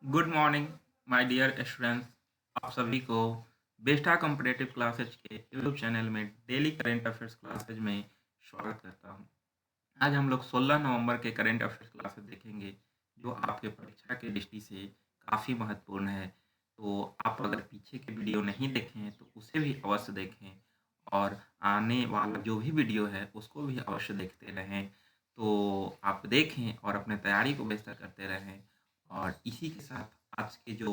Good morning my dear students. आप सभी को बेस्टा कॉम्पिटेटिव क्लासेज के यूट्यूब चैनल में डेली करेंट अफेयर्स क्लासेज में स्वागत करता हूं। आज हम लोग 16 नवंबर के करेंट अफेयर्स क्लासेज देखेंगे जो आपके परीक्षा के दृष्टि से काफ़ी महत्वपूर्ण है। तो आप अगर पीछे के वीडियो नहीं देखे हैं तो उसे भी अवश्य देखें और आने वाला जो भी वीडियो है उसको भी अवश्य देखते रहें। तो आप देखें और अपने तैयारी को बेहतर करते रहें। और इसी के साथ आज के जो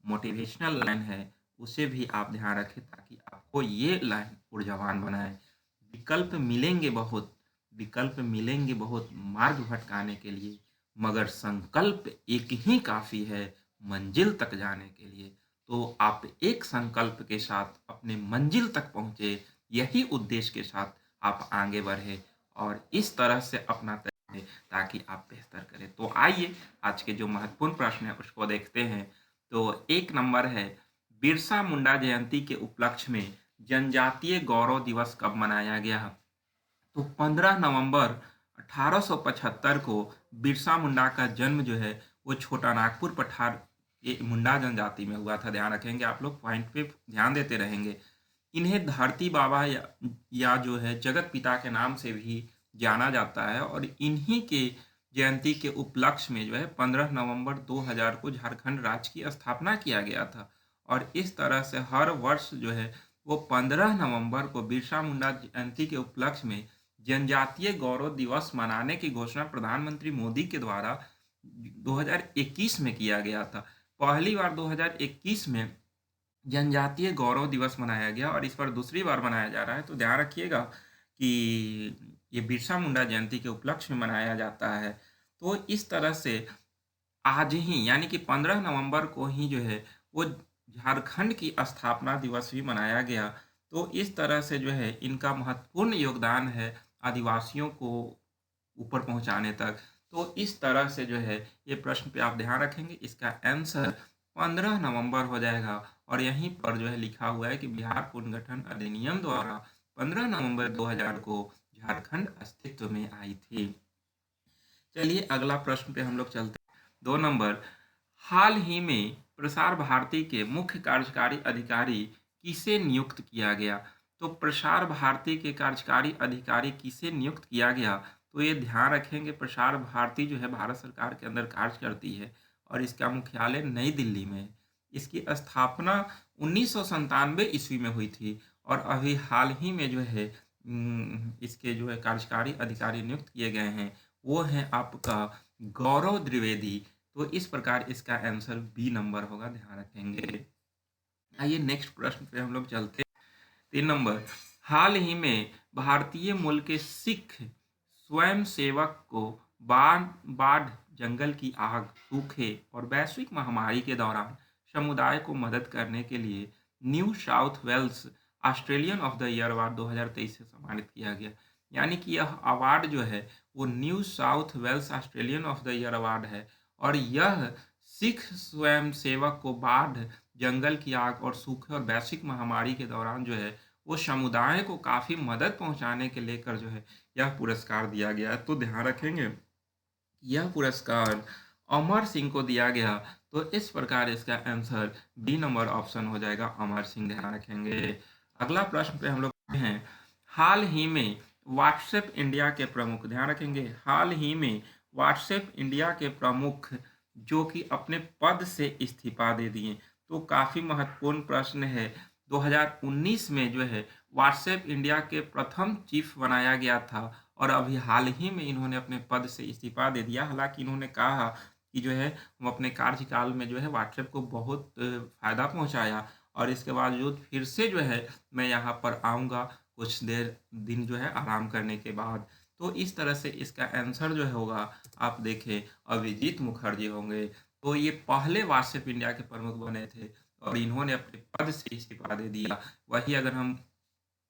मोटिवेशनल लाइन है उसे भी आप ध्यान रखें ताकि आपको ये लाइन ऊर्जावान बनाए। विकल्प मिलेंगे बहुत, विकल्प मिलेंगे बहुत मार्ग भटकाने के लिए, मगर संकल्प एक ही काफ़ी है मंजिल तक जाने के लिए। तो आप एक संकल्प के साथ अपने मंजिल तक पहुँचे, यही उद्देश्य के साथ आप आगे बढ़े और इस तरह से अपना तय ताकि आप बेहतर करें। तो आइए आज के जो महत्वपूर्ण प्रश्न है उसको देखते हैं। तो एक नंबर है, बिरसा मुंडा जयंती के उपलक्ष्य में जनजातीय गौरव दिवस कब मनाया गया? तो 15 नवंबर 1875 को बिरसा मुंडा का जन्म जो है वो छोटा नागपुर पठार ये मुंडा जनजाति में हुआ था। ध्यान रखेंगे, आप लोग पॉइंट पे ध्यान देते रहेंगे। इन्हें धरती बाबा या जो है जगत पिता के नाम से भी जाना जाता है और इन्हीं के जयंती के उपलक्ष्य में जो है 15 नवंबर 2000 को झारखंड राज्य की स्थापना किया गया था। और इस तरह से हर वर्ष जो है वो 15 नवंबर को बिरसा मुंडा जयंती के उपलक्ष्य में जनजातीय गौरव दिवस मनाने की घोषणा प्रधानमंत्री मोदी के द्वारा 2021 में किया गया था। पहली बार 2021 में जनजातीय गौरव दिवस मनाया गया और इस बार दूसरी बार मनाया जा रहा है। तो ध्यान रखिएगा कि ये बिरसा मुंडा जयंती के उपलक्ष्य में मनाया जाता है। तो इस तरह से आज ही यानी कि 15 नवंबर को ही जो है वो झारखंड की स्थापना दिवस भी मनाया गया। तो इस तरह से जो है इनका महत्वपूर्ण योगदान है आदिवासियों को ऊपर पहुंचाने तक। तो इस तरह से जो है ये प्रश्न पे आप ध्यान रखेंगे, इसका आंसर 15 नवंबर हो जाएगा। और यहीं पर जो है लिखा हुआ है कि बिहार पुनर्गठन अधिनियम द्वारा 15 नवंबर 2000 को झारखंड अस्तित्व में आई थी। चलिए अगला प्रश्न पे हम लोग चलते हैं। 2 नंबर, हाल ही में प्रसार भारती के मुख्य कार्यकारी अधिकारी किसे नियुक्त किया गया? तो प्रसार भारती के कार्यकारी अधिकारी किसे नियुक्त किया गया? तो ये ध्यान रखेंगे, प्रसार भारती जो है भारत सरकार के अंदर कार्य करती है और इसका मुख्यालय नई दिल्ली में है। इसकी स्थापना 1997 ईस्वी में हुई थी और अभी हाल ही में जो है इसके जो है कार्यकारी अधिकारी नियुक्त किए गए हैं वो है आपका गौरव द्विवेदी। तो इस प्रकार इसका आंसर बी नंबर होगा, ध्यान रखेंगे। आइए नेक्स्ट प्रश्न पे हम लोग चलते हैं। 3 नंबर, हाल ही में भारतीय मूल के सिख स्वयं सेवक को बाढ़ बाढ़ जंगल की आग, सूखे और वैश्विक महामारी के दौरान समुदाय को मदद करने के लिए New South Wales Australian of the year award 2023 से सम्मानित किया गया। यानी कि यह अवार्ड जो है वो New South Wales Australian of the year award है और यह सिख स्वयं सेवक को बाढ़, जंगल की आग और सूखे और वैश्विक महामारी के दौरान जो है वो समुदाय को काफ़ी मदद पहुंचाने के लेकर जो है यह पुरस्कार दिया गया है। तो ध्यान रखेंगे यह पुरस्कार अमर सिंह को दिया गया। तो इस प्रकार इसका आंसर बी नंबर ऑप्शन हो जाएगा, अमर सिंह, ध्यान रखेंगे। अगला प्रश्न पे हम लोग हैं, हाल ही में व्हाट्सएप इंडिया के प्रमुख, ध्यान रखेंगे, हाल ही में व्हाट्सएप इंडिया के प्रमुख जो कि अपने पद से इस्तीफा दे दिए। तो काफ़ी महत्वपूर्ण प्रश्न है। 2019 में जो है व्हाट्सएप इंडिया के प्रथम चीफ बनाया गया था और अभी हाल ही में इन्होंने अपने पद से इस्तीफा दे दिया। हालांकि इन्होंने कहा कि जो है हम अपने कार्यकाल में जो है व्हाट्सएप को बहुत फ़ायदा पहुंचाया और इसके बावजूद फिर से जो है मैं यहाँ पर आऊँगा कुछ देर दिन जो है आराम करने के बाद। तो इस तरह से इसका आंसर जो है होगा, आप देखें, अभिजीत मुखर्जी होंगे। तो ये पहले व्हाट्सएप इंडिया के प्रमुख बने थे और इन्होंने अपने पद से इस्तीफा दे दिया। वही अगर हम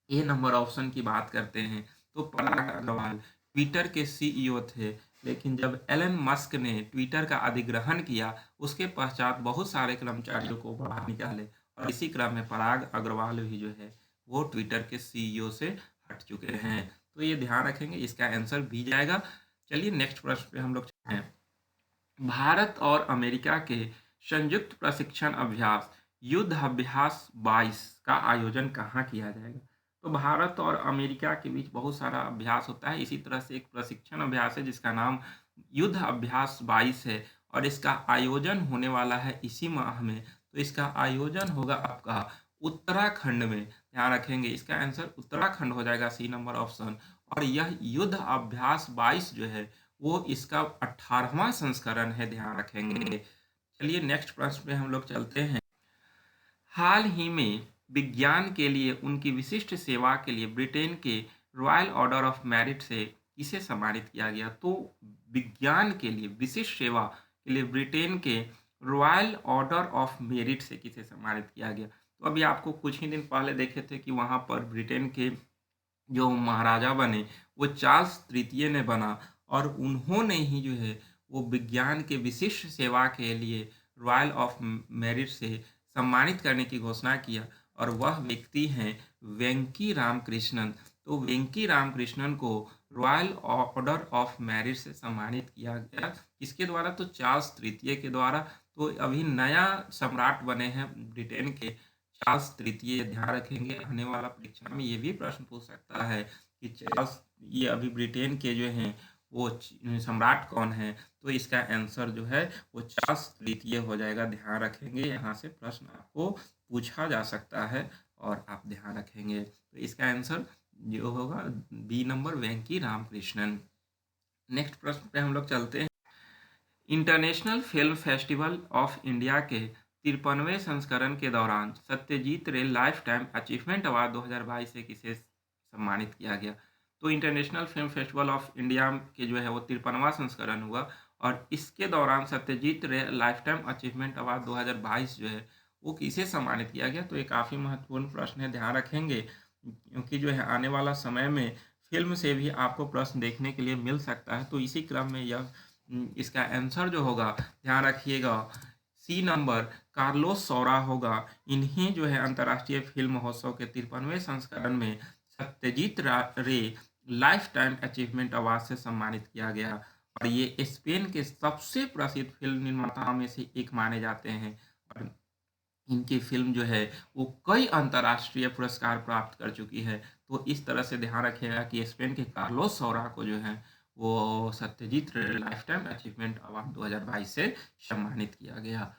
ए नंबर ऑप्शन की बात करते हैं तो पराग अग्रवाल ट्विटर के सीईओ थे, लेकिन जब एलन मस्क ने ट्विटर का अधिग्रहण किया उसके पश्चात बहुत सारे कर्मचारियों को बाहर निकाले और इसी क्रम में पराग अग्रवाल भी जो है वो ट्विटर के सीईओ से हट चुके हैं। तो ये ध्यान रखेंगे, इसका आंसर भी जाएगा। चलिए नेक्स्ट प्रश्न पे हम लोग चलते हैं। भारत और अमेरिका के संयुक्त प्रशिक्षण अभ्यास युद्ध अभ्यास 22 का आयोजन कहाँ किया जाएगा? तो भारत और अमेरिका के बीच बहुत सारा अभ्यास होता है। इसी तरह से एक प्रशिक्षण अभ्यास है जिसका नाम युद्ध अभ्यास 22 है और इसका आयोजन होने वाला है इसी माह में। तो इसका आयोजन होगा आपका उत्तराखंड में। ध्यान रखेंगे इसका आंसर उत्तराखंड हो जाएगा, सी नंबर ऑप्शन। और यह युद्ध अभ्यास 22 जो है वो इसका 18वां संस्करण है, ध्यान रखेंगे। चलिए नेक्स्ट प्रश्न पे हम लोग चलते हैं। हाल ही में विज्ञान के लिए उनकी विशिष्ट सेवा के लिए ब्रिटेन के रॉयल ऑर्डर ऑफ मेरिट से किसे सम्मानित किया गया? तो विज्ञान के लिए विशिष्ट सेवा के लिए ब्रिटेन के रॉयल ऑर्डर ऑफ मेरिट से किसे सम्मानित किया गया? तो अभी आपको कुछ ही दिन पहले देखे थे कि वहाँ पर ब्रिटेन के जो महाराजा बने वो चार्ल्स तृतीय ने बना और उन्होंने ही जो है वो विज्ञान के विशिष्ट सेवा के लिए रॉयल ऑफ मेरिट से सम्मानित करने की घोषणा किया और वह व्यक्ति हैं वेंकी रामकृष्णन। तो वेंकी रामकृष्णन को रॉयल ऑर्डर ऑफ मेरिट से सम्मानित किया गया, किसके द्वारा? तो चार्ल्स तृतीय के द्वारा। तो अभी नया सम्राट बने हैं ब्रिटेन के चार्ल्स तृतीय। ध्यान रखेंगे आने वाला परीक्षा में ये भी प्रश्न पूछ सकता है कि चार्ल्स ये अभी ब्रिटेन के जो हैं वो सम्राट कौन है? तो इसका आंसर जो है वो चार्ल्स तृतीय हो जाएगा। ध्यान रखेंगे यहाँ से प्रश्न आपको पूछा जा सकता है और आप ध्यान रखेंगे। तो इसका आंसर जो होगा बी नंबर वेंकी रामकृष्णन। नेक्स्ट प्रश्न पे हम लोग चलते हैं। International film festival of India के 53वें संस्करण के दौरान सत्यजीत रे लाइफ टाइम अचीवमेंट अवार्ड 2022 से किसे सम्मानित किया गया? तो international film festival of India के जो है वो 53वां संस्करण हुआ और इसके दौरान सत्यजीत रे लाइफ टाइम अचीवमेंट अवार्ड 2022 जो है वो किसे सम्मानित किया गया? तो ये काफ़ी महत्वपूर्ण प्रश्न है, ध्यान रखेंगे क्योंकि जो है आने वाला समय में फिल्म से भी आपको प्रश्न देखने के लिए मिल सकता है। तो इसी क्रम में यह इसका आंसर जो होगा ध्यान रखिएगा सी नंबर कार्लोस सौरा होगा। इन्हें जो है अंतर्राष्ट्रीय फिल्म महोत्सव के 53वें संस्करण में सत्यजीत रे लाइफ टाइम अचीवमेंट अवार्ड से सम्मानित किया गया और ये स्पेन के सबसे प्रसिद्ध फिल्म निर्माताओं में से एक माने जाते हैं और इनकी फिल्म जो है वो कई अंतर्राष्ट्रीय पुरस्कार प्राप्त कर चुकी है। तो इस तरह से ध्यान रखिएगा कि स्पेन के कार्लोस सौरा को जो है वो सत्यजीत रे लाइफ टाइम अचीवमेंट अवार्ड 2022 से सम्मानित किया गया।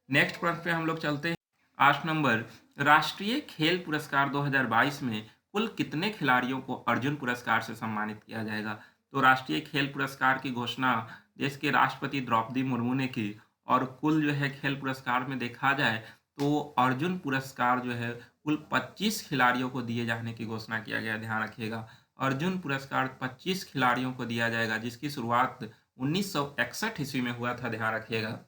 नेक्स्ट प्रश्न पे हम लोग चलते हैं। 8 नंबर राष्ट्रीय खेल पुरस्कार 2022 में कुल कितने खिलाड़ियों को अर्जुन पुरस्कार से सम्मानित किया जाएगा? तो राष्ट्रीय खेल पुरस्कार की घोषणा देश के राष्ट्रपति द्रौपदी मुर्मू ने की और कुल जो है खेल पुरस्कार में देखा जाए तो अर्जुन पुरस्कार जो है कुल 25 खिलाड़ियों को दिए जाने की घोषणा किया गया। ध्यान रखिएगा अर्जुन पुरस्कार 25 खिलाड़ियों को दिया जाएगा जिसकी शुरुआत 1961 ईस्वी में हुआ था। ध्यान रखिएगा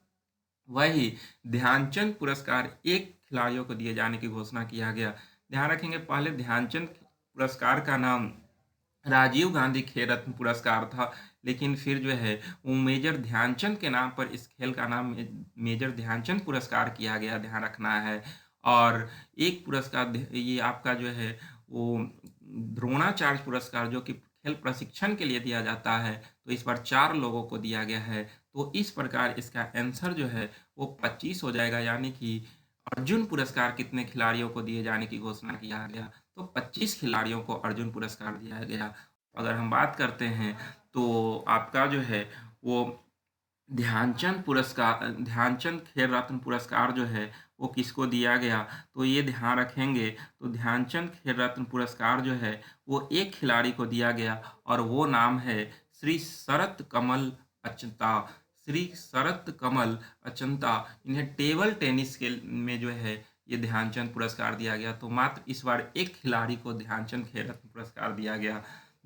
वही ध्यानचंद पुरस्कार एक खिलाड़ियों को दिए जाने की घोषणा किया गया। ध्यान रखेंगे पहले ध्यानचंद पुरस्कार का नाम राजीव गांधी खेल रत्न पुरस्कार था, लेकिन फिर जो है वो मेजर ध्यानचंद के नाम पर इस खेल का नाम मेजर ध्यानचंद पुरस्कार किया गया। ध्यान रखना है। और एक पुरस्कार ये आपका जो है वो द्रोणाचार्य पुरस्कार जो कि खेल प्रशिक्षण के लिए दिया जाता है, तो इस बार 4 लोगों को दिया गया है। तो इस प्रकार इसका आंसर जो है वो 25 हो जाएगा, यानी कि अर्जुन पुरस्कार कितने खिलाड़ियों को दिए जाने की घोषणा किया गया? तो 25 खिलाड़ियों को अर्जुन पुरस्कार दिया गया। अगर हम बात करते हैं तो आपका जो है वो ध्यानचंद खेल रत्न पुरस्कार जो है वो किसको दिया गया? तो ये ध्यान रखेंगे तो ध्यानचंद खेल रत्न पुरस्कार जो है वो एक खिलाड़ी को दिया गया और वो नाम है श्री शरत कमल अचंता। श्री शरत कमल अचंता इन्हें टेबल टेनिस के में जो है ये ध्यानचंद पुरस्कार दिया गया। तो मात्र इस बार एक खिलाड़ी को ध्यानचंद खेल रत्न पुरस्कार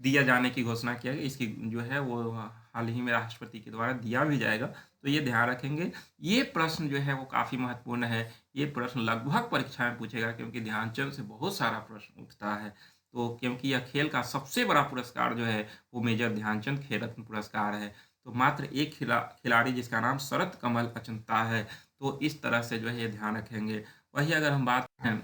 दिया जाने की घोषणा किया गया। इसकी जो है वो हाल ही में राष्ट्रपति के द्वारा दिया भी जाएगा। तो ये ध्यान रखेंगे। ये प्रश्न जो है वो काफ़ी महत्वपूर्ण है। ये प्रश्न लगभग परीक्षा में पूछेगा क्योंकि ध्यानचंद से बहुत सारा प्रश्न उठता है। तो क्योंकि यह खेल का सबसे बड़ा पुरस्कार जो है वो मेजर ध्यानचंद खेल रत्न पुरस्कार है। तो मात्र एक खिलाड़ी जिसका नाम शरत कमल अचंता है। तो इस तरह से जो है ये ध्यान रखेंगे। वही अगर हम बात करें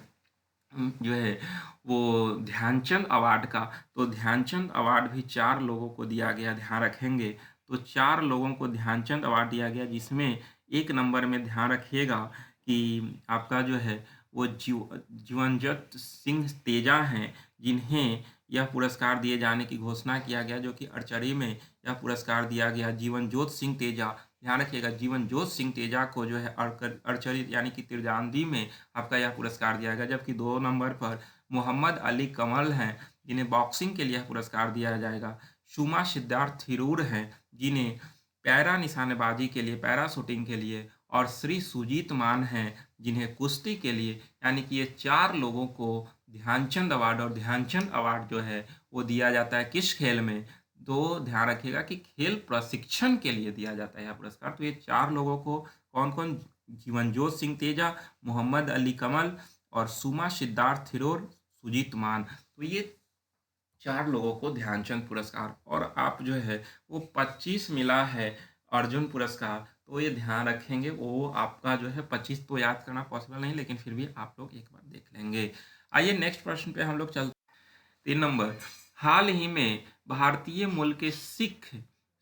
जो है वो ध्यानचंद अवार्ड का, तो ध्यानचंद अवार्ड भी 4 लोगों को दिया गया। ध्यान रखेंगे तो 4 लोगों को ध्यानचंद अवार्ड दिया गया, जिसमें 1 नंबर में ध्यान रखिएगा कि आपका जो है वो जीवनजोत सिंह तेजा हैं, जिन्हें यह पुरस्कार दिए जाने की घोषणा किया गया, जो कि आर्चरी में यह पुरस्कार दिया गया। जीवनजोत सिंह तेजा, ध्यान रखिएगा, जीवनजोत सिंह तेजा को जो है आर्चरी यानी कि तीरंदाजी में आपका यह पुरस्कार दिया गया। जबकि 2 नंबर पर मोहम्मद अली कमल हैं, जिन्हें बॉक्सिंग के लिए यह पुरस्कार दिया जाएगा। शुमा सिद्धार्थ थिरूर हैं, जिन्हें पैरा निशानेबाजी के लिए, पैरा शूटिंग के लिए, और श्री सुजीत मान हैं, जिन्हें कुश्ती के लिए, यानी कि ये 4 लोगों को ध्यानचंद अवार्ड, और ध्यानचंद अवार्ड जो है वो दिया जाता है किस खेल में? तो ध्यान रखिएगा कि खेल प्रशिक्षण के लिए दिया जाता है यह पुरस्कार। तो ये 4 लोगों को कौन-कौन? जीवनजोत सिंह तेजा, मोहम्मद अली कमल और सुमा सिद्धार्थ थिरोर, सुजीत मान। तो ये 4 लोगों को ध्यानचंद पुरस्कार, और आप जो है वो 25 मिला है अर्जुन पुरस्कार। तो ये ध्यान रखेंगे, वो आपका जो है 25 तो याद करना पॉसिबल नहीं, लेकिन फिर भी आप लोग एक बार देख लेंगे। आइए नेक्स्ट प्रश्न पे हम लोग चलते हैं। 3 नंबर, हाल ही में भारतीय मूल के सिख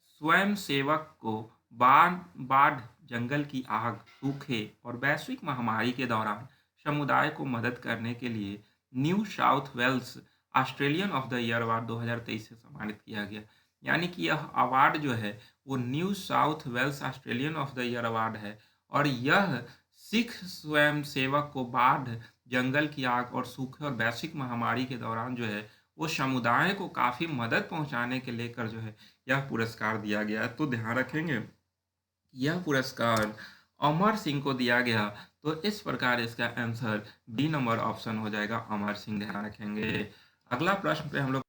स्वयंसेवक को बाढ़, जंगल की आग, सूखे और वैश्विक महामारी के दौरान समुदाय को मदद करने के लिए New South Wales Australian of the year award 2023 से सम्मानित किया गया। यानी कि यह अवार्ड जो है वो New South Wales Australian of the year award है, और यह सिख स्वयंसेवक को बाढ़, जंगल की आग और सूखे और वैश्विक महामारी के दौरान जो है वो समुदाय को काफ़ी मदद पहुंचाने के लेकर जो है यह पुरस्कार दिया गया। तो ध्यान रखेंगे, यह पुरस्कार अमर सिंह को दिया गया। तो इस प्रकार इसका आंसर बी नंबर ऑप्शन हो जाएगा, अमर सिंह। ध्यान रखेंगे। अगला प्रश्न पे हम लोग